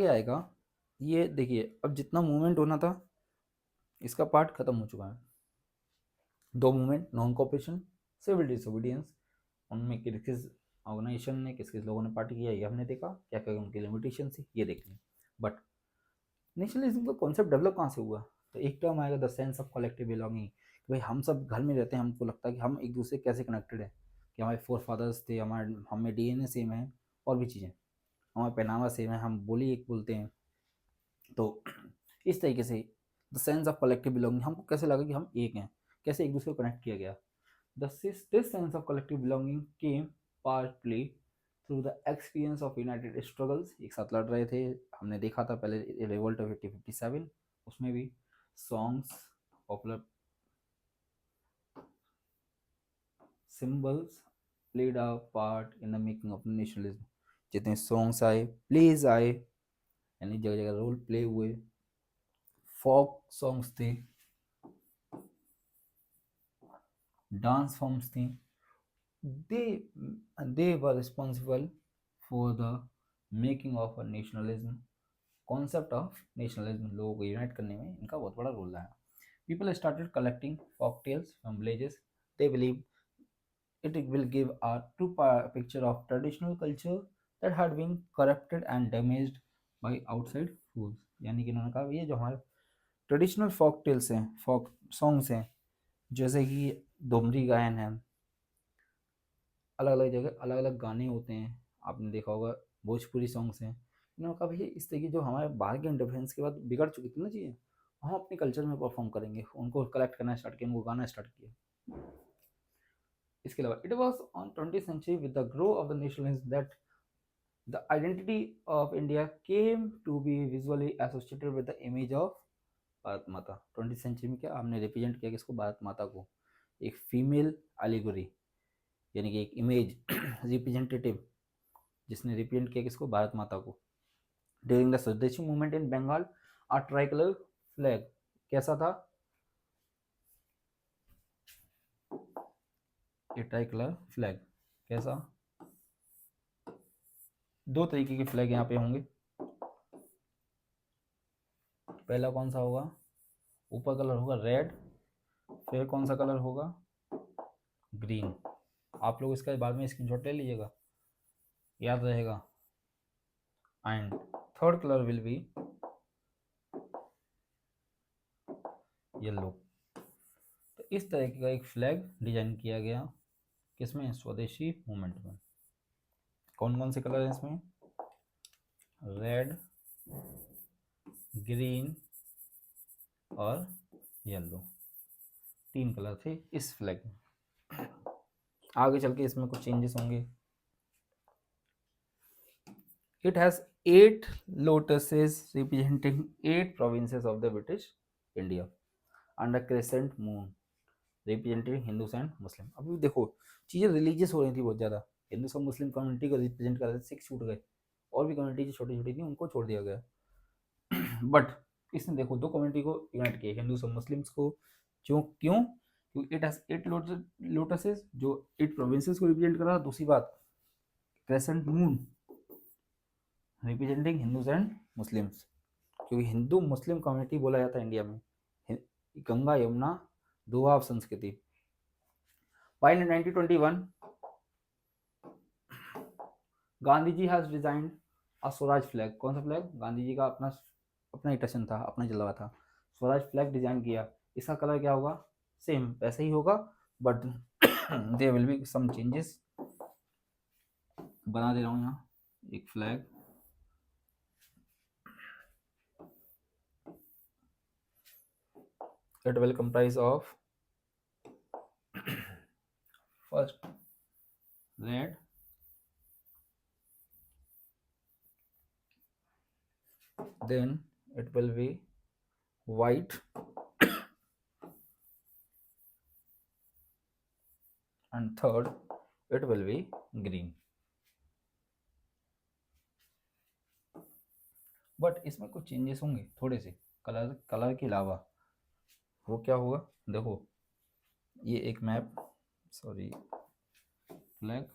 आगे आएगा, ये देखिए अब जितना मूवमेंट होना था इसका पार्ट खत्म हो चुका है। दो movement, non cooperation, civil disobedience, उनमें किस किस ऑर्गेनाइजेशन ने, किस किस लोगों ने पार्टी किया, ये हमने देखा, क्या क्या उनकी लिमिटेशन थी ये देख ली। बट नेशनलिज्म का कॉन्सेप्ट डेवलप कहाँ से हुआ? तो एक टर्म आएगा the sense of collective belonging. भाई हम सब घर में रहते हैं, हमको लगता है कि हम एक दूसरे कैसे कनेक्टेड है, कि हमारे फोर फादर्स थे, हमारे हमें डीएनए सेम है, और भी चीज़ें, हमारा पहनावा सेम है, हम बोली एक बोलते हैं। तो इस तरीके से the sense of collective belonging, हमको कैसे लगा कि हम एक हैं, कैसे एक दूसरे को कनेक्ट किया गया। This sense of collective belonging came partly through the experience of United struggles. एक साथ लड़ रहे थे, हमने देखा था पहले रिवोल्ट ऑफ 1857, उसमें भी songs, popular symbols played a part in the making of nationalism. जितने सॉन्ग्स आए, प्लेज आए, यानी जगह जगह रोल प्ले हुए, फोक सॉन्ग्स थे, डांस फॉर्म्स थी, they they were responsible for the making of a nationalism। Concept of nationalism लोगों को यूनाइट करने में इनका बहुत बड़ा रोल रहा है। People started collecting folk tales from villages। they believed it will give a true picture of traditional culture that had been corrupted and damaged by outside fools। यानी कि उन्होंने कहा ये जो हमारे ट्रेडिशनल फोक टेल्स हैं, फोक सॉन्ग्स हैं, जैसे कि डोमरी गायन है, अलग अलग जगह अलग अलग गाने होते हैं, आपने देखा होगा भोजपुरी सॉन्ग्स हैं, इन्होंने कहा भैया इस तरीके जो हमारे बाहर के इंटरफेरेंस के बाद बिगड़ चुकी थी ना चीज़ें, हम अपने कल्चर में परफॉर्म करेंगे, उनको कलेक्ट करना स्टार्ट किया, उनको गाना स्टार्ट किया। इसके अलावा it was on 20th century with the grow of the nationalism that the identity of India came to be visually associated with the image of Bharat Mata. 20th century में क्या हमने रिप्रेजेंट किया किसको? भारत माता को, एक फीमेल एलिगोरी, यानी कि एक इमेज रिप्रेजेंटेटिव जिसने रिप्रेजेंट किया किसको? भारत माता को। During the Swadeshi movement in Bengal a tricolour flag कैसा था? ये ट्राइकलर फ्लैग कैसा? दो तरीके के फ्लैग यहाँ पे होंगे। पहला कौन सा होगा? ऊपर कलर होगा रेड, फिर कौन सा कलर होगा? ग्रीन। आप लोग इसका बाद में स्क्रीनशॉट ले लीजिएगा, याद रहेगा। And third colour will be yellow. तो इस तरीके का एक फ्लैग डिजाइन किया गया किसमें? स्वदेशी मूवमेंट में। कौन कौन से कलर हैं इसमें? रेड, ग्रीन और येलो, तीन कलर थे इस फ्लैग में। आगे चल के इसमें कुछ चेंजेस होंगे। It has 8 lotuses representing 8 provinces of the British India and a crescent moon representing Hindus and Muslim। अभी देखो चीज़ें रिलीजियस हो रही थी बहुत ज़्यादा, हिंदू सब मुस्लिम कम्युनिटी को रिप्रेजेंट कर रहे थे, 6 छूट गए, और भी कम्युनिटी जो छोटी छोटी थी उनको छोड़ दिया गया। बट इसने देखो दो कम्युनिटी को यूनाइट किया, हिंदू सब मुस्लिम्स को। क्यों? क्योंकि इट हैज 8 लोटसेस जो 8 प्रोविंसेस को रिप्रेजेंट कर रहा है। दूसरी बात, crescent moon representing Hindus and Muslims, क्योंकि हिंदू मुस्लिम कम्युनिटी बोला जाता है इंडिया में, गंगा यमुना दोआब संस्कृति। While in 1921 Gandhi ji has designed a Swaraj flag. कौन सा फ्लैग? गांधी जी का अपना अपना ही टशन था, अपना जलवा था, स्वराज फ्लैग डिजाइन किया। इसका कलर क्या होगा? सेम वैसे ही होगा, but there will be some changes. बना दे रहा हूँ यहाँ एक flag. It will comprise of first red, then it will be white, and third it will be green। But इसमें कुछ चेंजेस होंगे थोड़े से, कलर के अलावा। वो क्या होगा? देखो ये एक मैप, सॉरी फ्लैग,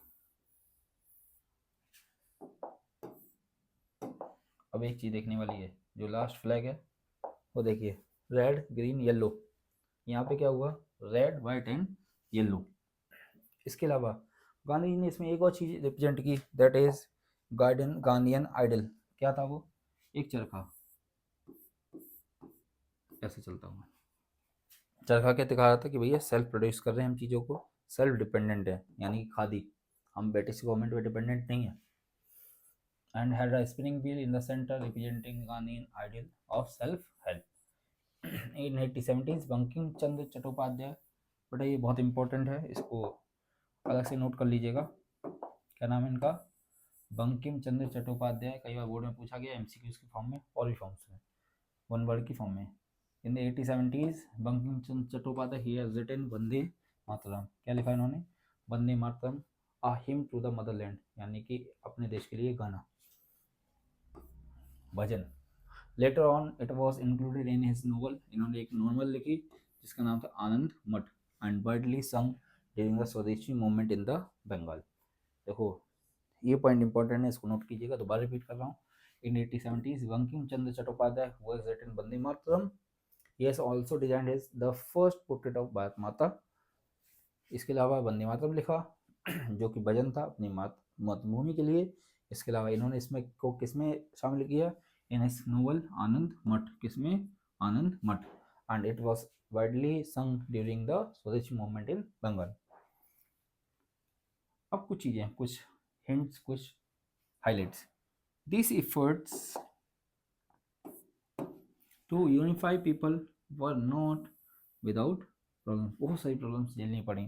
अब एक चीज़ देखने वाली है, जो लास्ट फ्लैग है वो देखिए, रेड ग्रीन येलो। यहाँ पे क्या हुआ, रेड वाइट एंड येलो। इसके अलावा गांधी जी ने इसमें एक और चीज़ रिप्रेजेंट की, दैट इज गांधीयन आइडल। क्या था वो, एक चरखा। ऐसे चलता हूँ, चरखा क्या दिखा रहा था कि भैया सेल्फ प्रोड्यूस कर रहे हैं हम चीज़ों को, सेल्फ डिपेंडेंट है, यानी कि खादी, हम ब्रिटिश गवर्नमेंट पे डिपेंडेंट नहीं है। And had a spinning wheel in the centre representing Gandhian ideal of self help. In 1870s Bankim Chandra Chattopadhyay, बेटा ये बहुत इंपॉर्टेंट है, इसको अलग से नोट कर लीजिएगा। क्या नाम है इनका, बंकिम चंद्र चट्टोपाध्याय। कई बार बोर्ड में पूछा गया, एमसीक्यूज की फॉर्म में और भी फॉर्म्स में, वन वर्ड की फॉर्म में। In the 1870s Bankim Chandra Chattopadhyay he has written Vande Mataram. क्या लिखा इन्होंने, Vande Mataram, a hymn to the motherland, यानी कि अपने देश के लिए गाना, भजन। Later on it was included in his novel, इन्होंने एक नॉवल लिखी जिसका नाम था Anand Math, and widely sung during the Swadeshi movement in the Bengal. देखो ये पॉइंट इंपॉर्टेंट है, इसको नोट कीजिएगा, दोबारा रिपीट कर रहा हूँ। इन 1870s Bankim Chandra Chattopadhyay who has written Vande Mataram, he has also designed his the first portrait of Bharat माता। इसके अलावा वंदे मातरम लिखा जो कि भजन था अपनी मातृभूमि के लिए। इसके अलावा इन्होंने इसमें को किसमें शामिल किया, इन हिज नोवेल आनंद मठ, किसमें, आनंद Math, and it was widely sung during the Swadeshi movement in Bengal. अब कुछ चीज़ें, कुछ हिंट्स, कुछ highlights. These efforts to unify people were not without problems, बहुत सारी problems झेलनी पड़ी।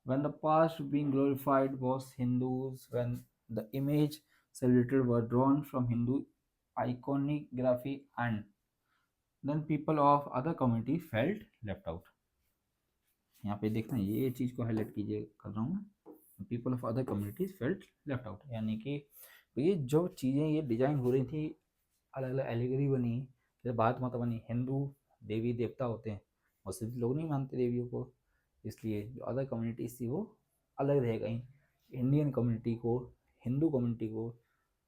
When the past being glorified was Hindus, when the image celebrated were drawn from Hindu iconography, and then people of other community felt left out। यहाँ पे देखना, ये चीज़ को highlight कीजिए, कर रहा हूँ मैं, people of other communities felt left out, यानी कि ये जो चीज़ें ये डिजाइन हो रही थी, अलग अलग एलिगरी बनी, जैसे भारत माता बनी, हिंदू देवी देवता होते हैं, मुस्लिम लोग नहीं मानते देवियों को, इसलिए जो अदर कम्युनिटीज थी वो अलग रह गई। इंडियन कम्युनिटी को, हिंदू कम्युनिटी को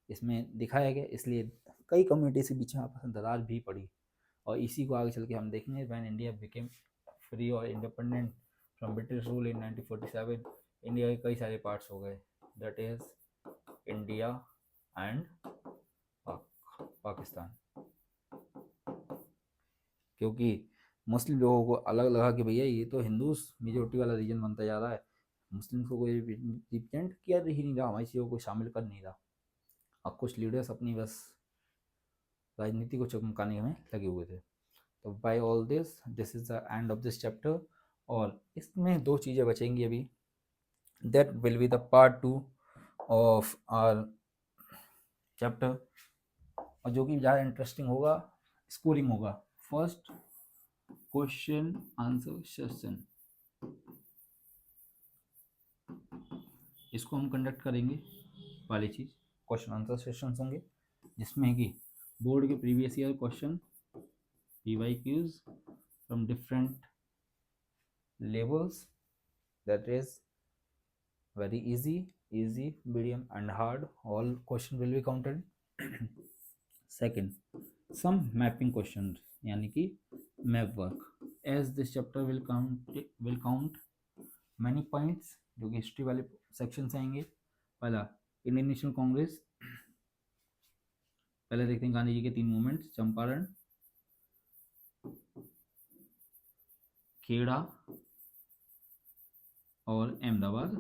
इसमें दिखाया गया, इसलिए कई कम्युनिटी के बीच में आपस में दरार भी पड़ी। और इसी को आगे चल के हम देखेंगे, व्हेन इंडिया बिकेम फ्री और independent from British rule in 1947, India के कई सारे पार्ट्स हो गए, that is India and Pakistan. क्योंकि मुस्लिम लोगों को अलग लगा कि भैया ये तो हिंदूज मेजोरिटी वाला रीजन बनता जा रहा है, मुस्लिम को कोई रिप्रेजेंट किया ही नहीं रहा, हमारी चीज़ों को शामिल कर नहीं रहा। अब कुछ लीडर्स अपनी बस राजनीति को चमकाने में लगे हुए थे। तो by all this is the end of this chapter. और इसमें दो चीज़ें बचेंगी अभी, that will be the part 2 of our chapter, और जो कि ज़्यादा इंटरेस्टिंग होगा, स्कोरिंग होगा। फर्स्ट क्वेश्चन आंसर सेशन, इसको हम कंडक्ट करेंगे। पहली चीज़ क्वेश्चन आंसर सेशंस होंगे, जिसमें कि बोर्ड के previous year question, PYQs from different levels, that is very easy, medium and hard, all question will be counted। Second, some mapping questions, यानी कि map work, as this chapter will count many points, जो कि history वाले section से आएंगे। पहला Indian National Congress, पहले देखते हैं गांधी जी के 3 मूवमेंट्स, चंपारण, खेड़ा और अहमदाबाद।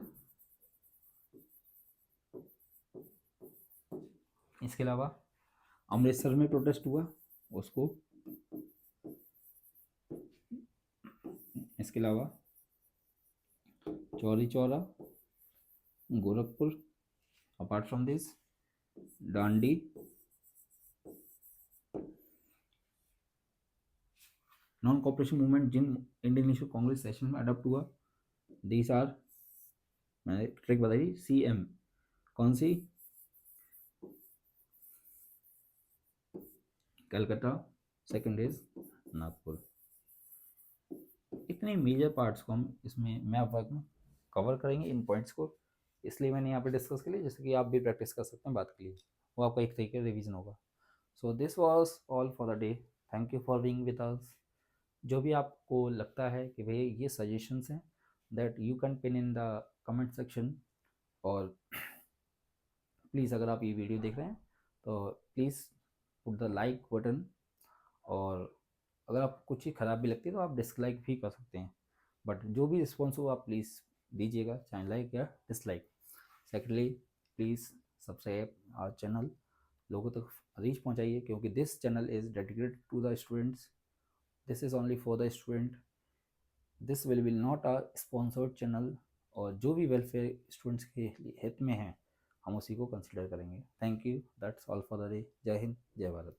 इसके अलावा अमृतसर में प्रोटेस्ट हुआ उसको, इसके अलावा Chauri Chaura, Gorakhpur, apart from this Dandi, non cooperation movement जिन इंडियन नेशनल कांग्रेस सेशन में अडॉप्ट हुआ, दीज आर, मैंने ट्रिक बताई, CM कौन सी, कलकत्ता, सेकंड इज नागपुर। इतने मेजर पार्ट्स को हम इसमें मैप वर्क में कवर करेंगे, इन पॉइंट्स को, इसलिए मैंने यहाँ पे डिस्कस कर लिया, जैसे कि आप भी प्रैक्टिस कर सकते हैं बात के लिए, वो आपका एक तरीके का रिवीजन होगा। So this was all for the day. Thank you for being with us. जो भी आपको लगता है कि भाई ये सजेशंस हैं, that you can pin in the comment section. और प्लीज़ अगर आप ये वीडियो देख रहे हैं तो please put the like button. और अगर आपको कुछ चीज़ ख़राब भी लगती है तो आप डिसलाइक भी कर सकते हैं, बट जो भी रिस्पॉन्स हो आप प्लीज़ दीजिएगा, चाहे लाइक या dislike. Secondly, please subscribe our channel, लोगों तक रीच पहुंचाइए, क्योंकि this channel is dedicated to the students. This is only for the student. This will be not a sponsored channel. और जो भी वेलफेयर स्टूडेंट्स के हित में है हम उसी को कंसिडर करेंगे। Thank you, that's all for the day. जय हिंद, जय भारत।